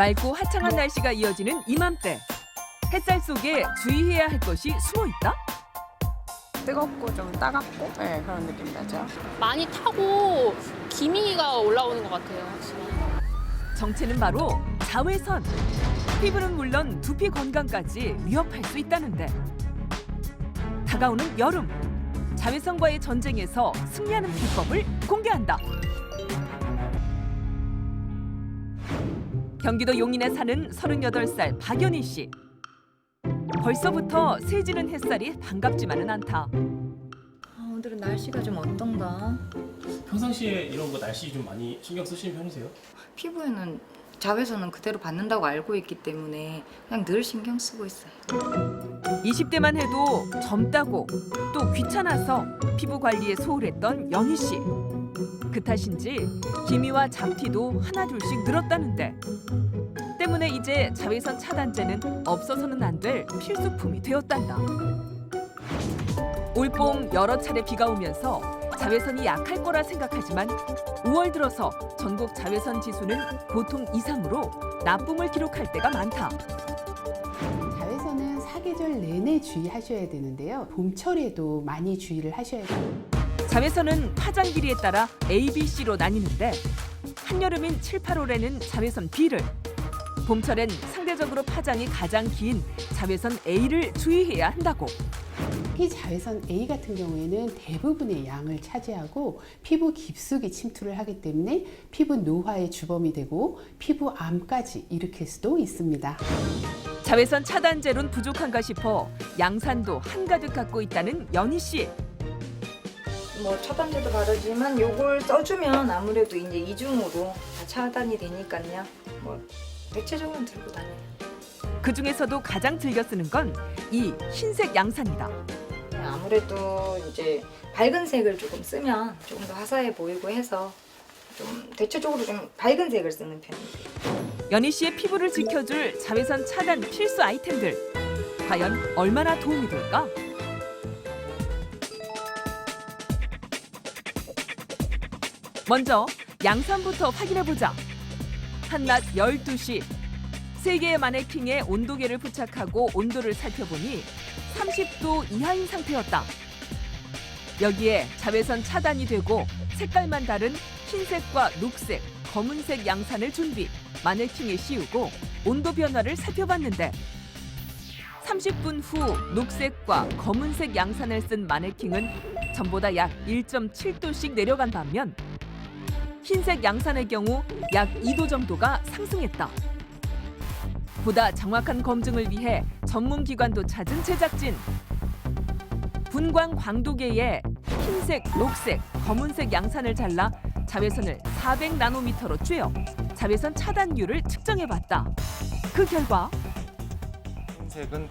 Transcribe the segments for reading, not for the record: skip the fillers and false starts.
맑고 화창한 날씨가 이어지는 이맘때. 햇살 속에 주의해야 할 것이 숨어 있다? 뜨겁고 좀 따갑고 그런 느낌 나죠. 많이 타고 기미가 올라오는 것 같아요, 확실히. 정체는 바로 자외선. 피부는 물론 두피 건강까지 위협할 수 있다는데. 다가오는 여름. 자외선과의 전쟁에서 승리하는 비법을 공개한다. 경기도 용인에 사는 38살 박연희 씨. 벌써부터 세지는 햇살이 반갑지만은 않다. 오늘은 날씨가 좀 어떤가? 평상시에 이런 거 날씨 좀 많이 신경 쓰시는 편이세요? 피부에는 자외선은 그대로 받는다고 알고 있기 때문에 그냥 늘 신경 쓰고 있어요. 20대만 해도 젊다고 또 귀찮아서 피부 관리에 소홀했던 연희 씨. 그 탓인지 기미와 잡티도 하나둘씩 늘었다는데. 때문에 이제 자외선 차단제는 없어서는 안 될 필수품이 되었단다. 올봄 여러 차례 비가 오면서 자외선이 약할 거라 생각하지만 5월 들어서 전국 자외선 지수는 보통 이상으로 나쁨을 기록할 때가 많다. 자외선은 사계절 내내 주의하셔야 되는데요. 봄철에도 많이 주의를 하셔야 돼요. 자외선은 파장 길이에 따라 A, B, C로 나뉘는데 한여름인 7, 8월에는 자외선 B를, 봄철엔 상대적으로 파장이 가장 긴 자외선 A를 주의해야 한다고. 이 자외선 A 같은 경우에는 대부분의 양을 차지하고 피부 깊숙이 침투를 하기 때문에 피부 노화의 주범이 되고 피부암까지 일으킬 수도 있습니다. 자외선 차단제론 부족한가 싶어 양산도 한가득 갖고 있다는 연희 씨. 뭐 차단제도 바르지만 요걸 써주면 아무래도 이제 이중으로 다 차단이 되니까요. 뭐 대체적으로 들고 다녀요. 그 중에서도 가장 즐겨 쓰는 건 이 흰색 양산이다. 아무래도 이제 밝은 색을 조금 쓰면 조금 더 화사해 보이고 해서 좀 대체적으로 좀 밝은 색을 쓰는 편이에요. 연희 씨의 피부를 지켜줄 자외선 차단 필수 아이템들. 과연 얼마나 도움이 될까? 먼저 양산부터 확인해보자. 한낮 12시. 3개의 마네킹에 온도계를 부착하고 온도를 살펴보니 30도 이하인 상태였다. 여기에 자외선 차단이 되고 색깔만 다른 흰색과 녹색, 검은색 양산을 준비, 마네킹에 씌우고 온도 변화를 살펴봤는데 30분 후 녹색과 검은색 양산을 쓴 마네킹은 전보다 약 1.7도씩 내려간 반면 흰색 양산의 경우 약 2도 정도가 상승했다. 보다 정확한 검증을 위해 전문 기관도 찾은 제작진. 분광 광도계에 흰색, 녹색, 검은색 양산을 잘라 자외선을 400나노미터로 쬐어 자외선 차단율을 측정해봤다. 그 결과 흰색은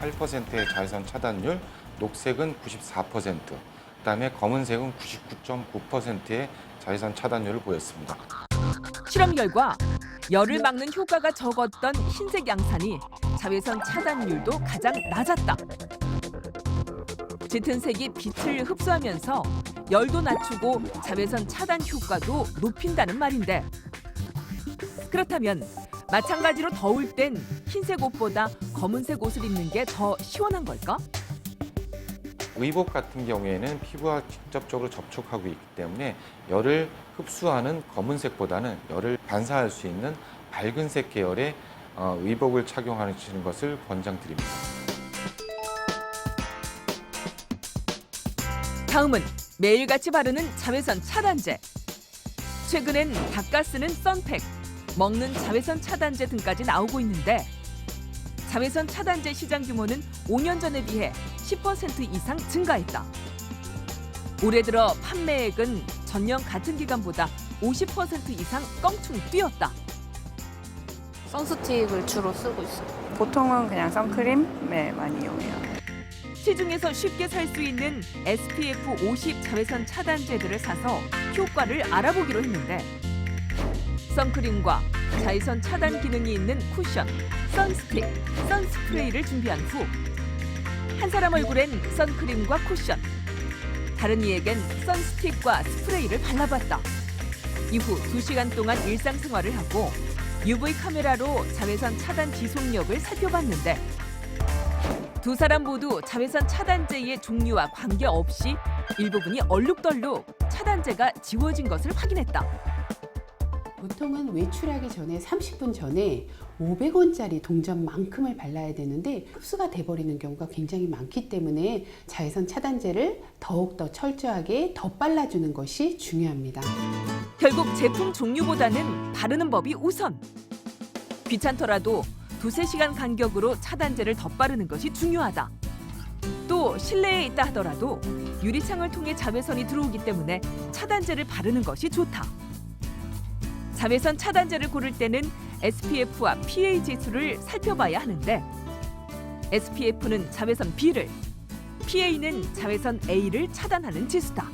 88%의 자외선 차단율, 녹색은 94%, 그다음에 검은색은 99.9%의 자외선 차단율을 보였습니다. 실험 결과 열을 막는 효과가 적었던 흰색 양산이 자외선 차단율도 가장 낮았다. 짙은 색이 빛을 흡수하면서 열도 낮추고 자외선 차단 효과도 높인다는 말인데, 그렇다면 마찬가지로 더울 땐 흰색 옷보다 검은색 옷을 입는 게 더 시원한 걸까? 의복 같은 경우에는 피부와 직접적으로 접촉하고 있기 때문에 열을 흡수하는 검은색보다는 열을 반사할 수 있는 밝은색 계열의 의복을 착용하시는 것을 권장드립니다. 다음은 매일같이 바르는 자외선 차단제. 최근엔 닦아 쓰는 선팩, 먹는 자외선 차단제 등까지 나오고 있는데 자외선 차단제 시장 규모는 5년 전에 비해 10% 이상 증가했다. 올해 들어 판매액은 전년 같은 기간보다 50% 이상 껑충 뛰었다. 선스틱을 주로 쓰고 있어요. 보통은 그냥 선크림 많이 이용해요. 시중에서 쉽게 살 수 있는 SPF 50 자외선 차단제들을 사서 효과를 알아보기로 했는데 선크림과 자외선 차단 기능이 있는 쿠션, 선스틱, 선스프레이를 준비한 후 한 사람 얼굴엔 선크림과 쿠션, 다른 이에겐 선스틱과 스프레이를 발라봤다. 이후 2시간 동안 일상생활을 하고 UV 카메라로 자외선 차단 지속력을 살펴봤는데 두 사람 모두 자외선 차단제의 종류와 관계없이 일부분이 얼룩덜룩 차단제가 지워진 것을 확인했다. 보통은 외출하기 전에 30분 전에 500원짜리 동전만큼을 발라야 되는데 흡수가 돼버리는 경우가 굉장히 많기 때문에 자외선 차단제를 더욱더 철저하게 덧발라주는 것이 중요합니다. 결국 제품 종류보다는 바르는 법이 우선. 귀찮더라도 2-3시간 간격으로 차단제를 덧바르는 것이 중요하다. 또 실내에 있다 하더라도 유리창을 통해 자외선이 들어오기 때문에 차단제를 바르는 것이 좋다. 자외선 차단제를 고를 때는 SPF와 PA 지수를 살펴봐야 하는데 SPF는 자외선 B를, PA는 자외선 A를 차단하는 지수다.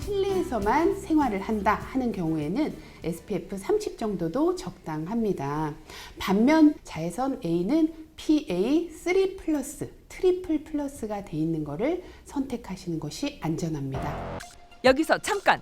실내에서만 생활을 한다 하는 경우에는 SPF 30 정도도 적당합니다. 반면 자외선 A는 PA 3+, 트리플 플러스가 돼 있는 것을 선택하시는 것이 안전합니다. 여기서 잠깐!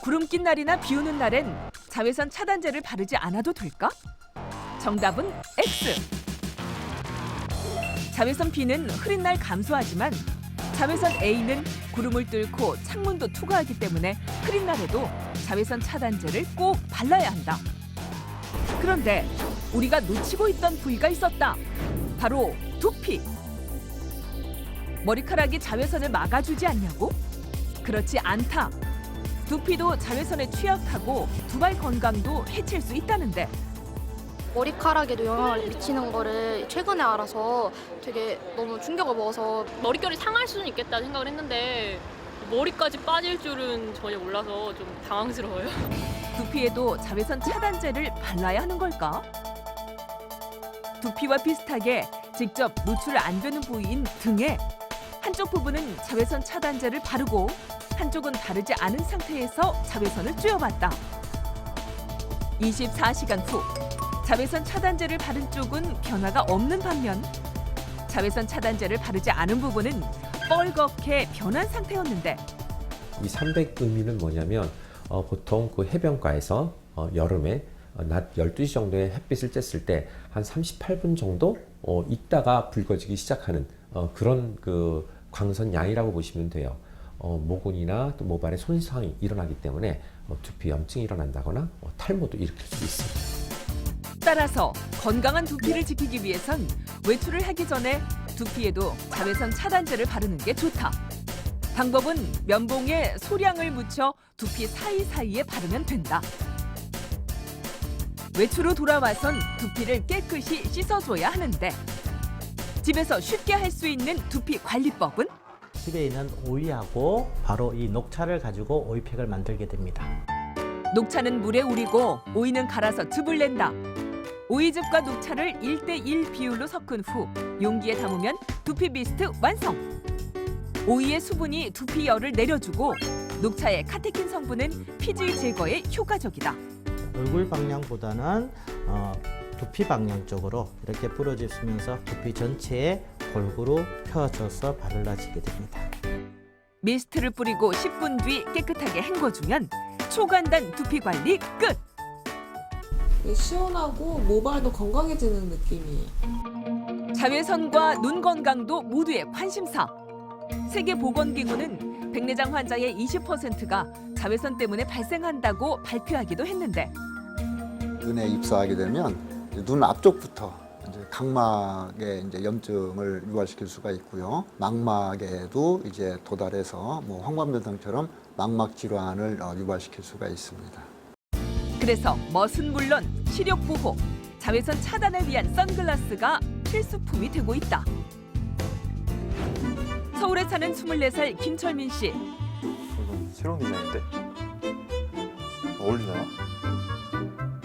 구름 낀 날이나 비 오는 날엔 자외선 차단제를 바르지 않아도 될까? 정답은 X! 자외선 B는 흐린 날 감소하지만 자외선 A는 구름을 뚫고 창문도 투과하기 때문에 흐린 날에도 자외선 차단제를 꼭 발라야 한다. 그런데 우리가 놓치고 있던 부위가 있었다. 바로 두피. 머리카락이 자외선을 막아주지 않냐고? 그렇지 않다. 두피도 자외선에 취약하고 두발 건강도 해칠 수 있다는데 머리카락에도 영향을 미치는 거를 최근에 알아서 되게 너무 충격을 먹어서 머릿결이 상할 수는 있겠다 생각을 했는데 머리까지 빠질 줄은 전혀 몰라서 좀 당황스러워요. 두피에도 자외선 차단제를 발라야 하는 걸까? 두피와 비슷하게 직접 노출 안 되는 부위인 등에 한쪽 부분은 자외선 차단제를 바르고 한쪽은 바르지 않은 상태에서 자외선을 쬐어봤다. 24시간 후 자외선 차단제를 바른 쪽은 변화가 없는 반면 자외선 차단제를 바르지 않은 부분은 뻘겋게 변한 상태였는데 이 300 의미는 뭐냐면 보통 그 해변가에서 여름에 낮 12시 정도에 햇빛을 쬐을 때 한 38분 정도 있다가 붉어지기 시작하는 그런 그 광선 양이라고 보시면 돼요. 모근이나 또 모발에 손상이 일어나기 때문에 두피 염증이 일어난다거나 탈모도 일으킬 수 있습니다. 따라서 건강한 두피를 지키기 위해선 외출을 하기 전에 두피에도 자외선 차단제를 바르는 게 좋다. 방법은 면봉에 소량을 묻혀 두피 사이사이에 바르면 된다. 외출 후 돌아와선 두피를 깨끗이 씻어줘야 하는데 집에서 쉽게 할 수 있는 두피 관리법은? 집에 있는 오이하고 바로 이 녹차를 가지고 오이팩을 만들게 됩니다. 녹차는 물에 우리고 오이는 갈아서 즙을 낸다. 오이즙과 녹차를 1:1 비율로 섞은 후 용기에 담으면 두피 미스트 완성! 오이의 수분이 두피 열을 내려주고 녹차의 카테킨 성분은 피지 제거에 효과적이다. 얼굴 방향보다는 두피 방향 쪽으로 이렇게 뿌려주시면서 두피 전체에 골고루 펴져서 발라지게 됩니다. 미스트를 뿌리고 10분 뒤 깨끗하게 헹궈주면 초간단 두피 관리 끝! 시원하고 모발도 건강해지는 느낌이에요. 자외선과 눈 건강도 모두의 관심사. 세계보건기구는 백내장 환자의 20%가 자외선 때문에 발생한다고 발표하기도 했는데 눈에 입사하게 되면 눈 앞쪽부터 이제 각막에 이제 염증을 유발시킬 수가 있고요. 망막에도 이제 도달해서 뭐 황반변성처럼 망막 질환을 유발시킬 수가 있습니다. 그래서 멋은 물론 시력 보호, 자외선 차단을 위한 선글라스가 필수품이 되고 있다. 서울에 사는 24살 김철민 씨. 이건 새로운 디자인인데? 어울리나요?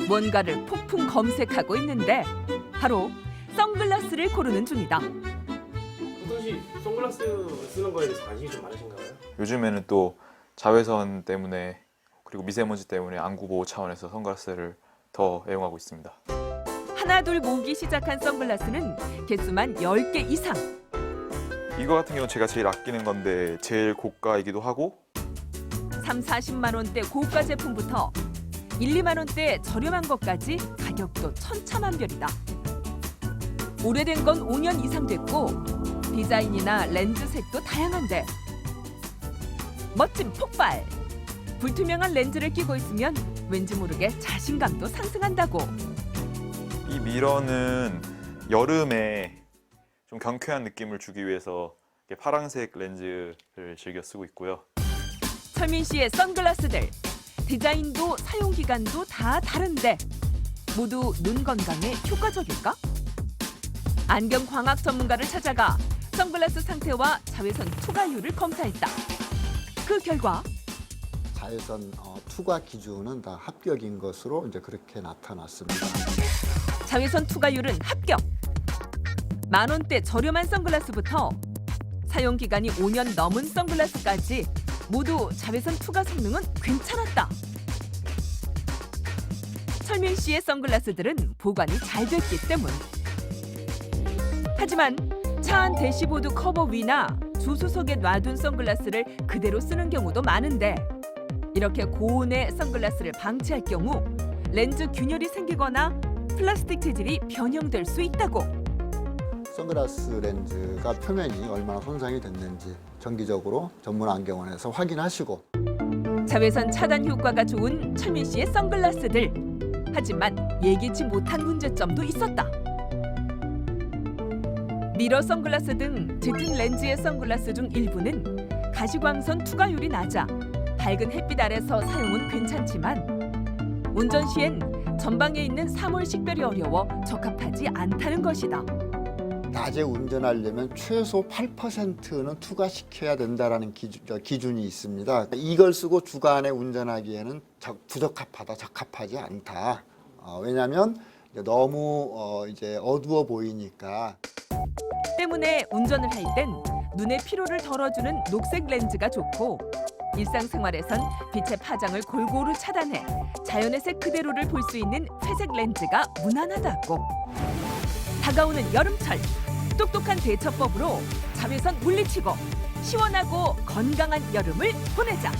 뭔가를 폭풍 검색하고 있는데 바로 선글라스를 고르는 중이다. 우선 씨 선글라스 쓰는 거에 대해서 관심이 좀 많으신가요? 요즘에는 또 자외선 때문에 그리고 미세먼지 때문에 안구 보호 차원에서 선글라스를 더 애용하고 있습니다. 하나둘 모으기 시작한 선글라스는 개수만 10개 이상. 이거 같은 경우는 제가 제일 아끼는 건데 제일 고가이기도 하고 30-40만 원대 고가 제품부터 1, 2만 원대 저렴한 것까지 가격도 천차만별이다. 오래된 건 5년 이상 됐고 디자인이나 렌즈 색도 다양한데 멋진 폭발! 불투명한 렌즈를 끼고 있으면 왠지 모르게 자신감도 상승한다고. 이 미러는 여름에 좀 경쾌한 느낌을 주기 위해서 이렇게 파란색 렌즈를 즐겨 쓰고 있고요. 철민 씨의 선글라스들 디자인도 사용 기간도 다 다른데 모두 눈 건강에 효과적일까? 안경 광학 전문가를 찾아가 선글라스 상태와 자외선 투과율을 검사했다. 그 결과 자외선 투과 기준은 다 합격인 것으로 이제 그렇게 나타났습니다. 자외선 투과율은 합격. 10,000원대 저렴한 선글라스부터 사용 기간이 5년 넘은 선글라스까지 모두 자외선 투과 성능은 괜찮았다. 철민 씨의 선글라스들은 보관이 잘 됐기 때문. 하지만 차 안 대시보드 커버 위나 조수석에 놔둔 선글라스를 그대로 쓰는 경우도 많은데 이렇게 고온의 선글라스를 방치할 경우 렌즈 균열이 생기거나 플라스틱 재질이 변형될 수 있다고. 선글라스 렌즈가 표면이 얼마나 손상이 됐는지 정기적으로 전문 안경원에서 확인하시고 자외선 차단 효과가 좋은 철민 씨의 선글라스들. 하지만 예기치 못한 문제점도 있었다. 미러 선글라스 등 짙은 렌즈의 선글라스 중 일부는 가시광선 투과율이 낮아 밝은 햇빛 아래서 사용은 괜찮지만 운전 시엔 전방에 있는 사물 식별이 어려워 적합하지 않다는 것이다. 낮에 운전하려면 최소 8%는 투과시켜야 된다는 기준이 있습니다. 이걸 쓰고 주간에 운전하기에는 부적합하다, 적합하지 않다. 왜냐하면 너무 이제 어두워 보이니까. 때문에 운전을 할 땐 눈의 피로를 덜어주는 녹색 렌즈가 좋고 일상생활에선 빛의 파장을 골고루 차단해 자연의 색 그대로를 볼 수 있는 회색 렌즈가 무난하다고. 다가오는 여름철, 똑똑한 대처법으로 자외선 물리치고 시원하고 건강한 여름을 보내자.